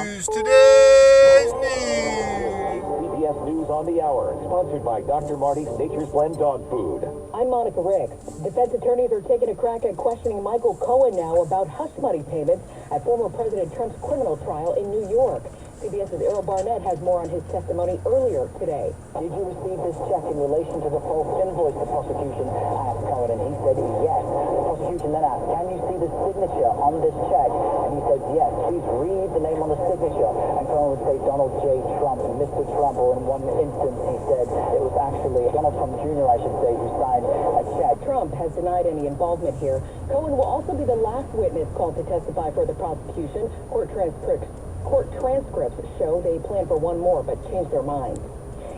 news. Today's news. CBS News on the Hour, sponsored by Dr. Marty's Nature's Blend Dog Food. I'm Monica Ricks. Defense attorneys are taking a crack at questioning Michael Cohen now about hush money payments at former President Trump's criminal trial in New York. CBS's Errol Barnett has more on his testimony earlier today. Did you receive this check in relation to the false invoice the prosecution asked Cohen? And he said yes. The prosecution then asked, can you see the signature on this check? And he said yes. Please read the name on the signature. And Cohen would say Donald J. Trump, Mr. Trump, or in one instance he said it was actually Donald Trump Jr., I should say, who signed a check. Trump has denied any involvement here. Cohen will also be the last witness called to testify for the prosecution. Court transcripts show they planned for one more, but changed their minds.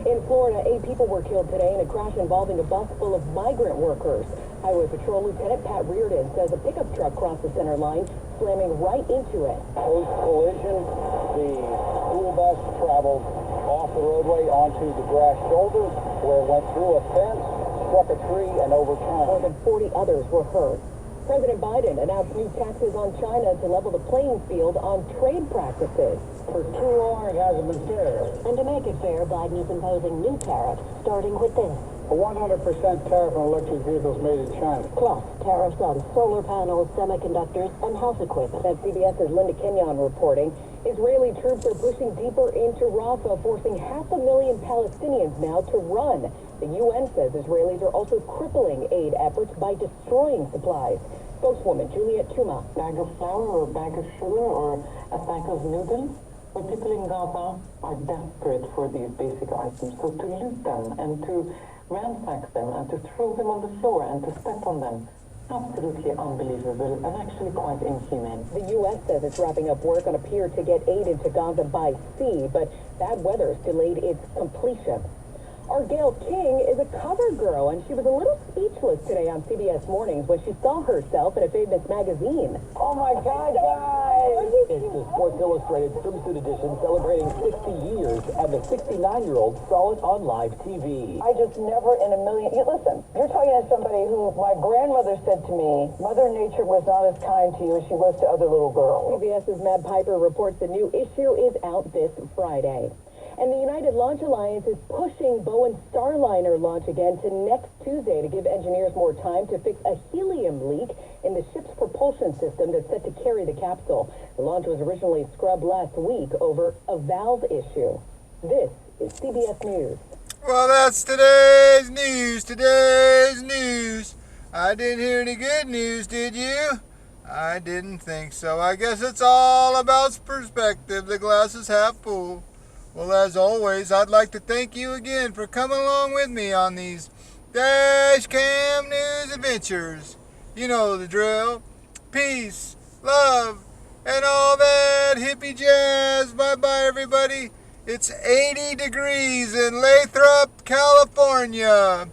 In Florida, 8 people were killed today in a crash involving a bus full of migrant workers. Highway Patrol Lieutenant Pat Reardon says a pickup truck crossed the center line, slamming right into it. Post-collision, the school bus traveled off the roadway onto the grass shoulder, where it went through a fence, struck a tree, and overturned. More than 40 others were hurt. President Biden announced new taxes on China to level the playing field on trade practices. For too long, it hasn't been fair. And to make it fair, Biden is imposing new tariffs, starting with this. A 100% tariff on electric vehicles made in China. Plus, tariffs on solar panels, semiconductors, and house equipment. That's CBS's Linda Kenyon reporting. Israeli troops are pushing deeper into Rafah, forcing 500,000 Palestinians now to run. The UN says Israelis are also crippling aid efforts by destroying supplies. Spokeswoman Juliet Tuma. Bag of flour or a bag of sugar or a sack of noodles? But people in Gaza are desperate for these basic items. So to loot them and to ransack them and to throw them on the floor and to step on them, absolutely unbelievable and actually quite inhumane. The U.S. says it's wrapping up work on a pier to get aid into Gaza by sea, but bad weather has delayed its completion. Our Gail King is a cover girl, and she was a little speechless today on CBS Mornings when she saw herself in a famous magazine. Oh my God, guys! It's the Sports Illustrated swimsuit edition celebrating 60 years, and the 69-year-old saw it on live TV. I just never in a million... Listen, you're talking to somebody who my grandmother said to me, Mother Nature was not as kind to you as she was to other little girls. CBS's Matt Piper reports the new issue is out this Friday. And the United Launch Alliance is pushing Boeing's Starliner launch again to next Tuesday to give engineers more time to fix a helium leak in the ship's propulsion system that's set to carry the capsule. The launch was originally scrubbed last week over a valve issue. This is CBS News. Well, that's today's news. Today's news. I didn't hear any good news, did you? I didn't think so. I guess it's all about perspective. The glass is half full. Well, as always, I'd like to thank you again for coming along with me on these Dash Cam News adventures. You know the drill. Peace, love, and all that hippie jazz. Bye-bye, everybody. It's 80 degrees in Lathrop, California.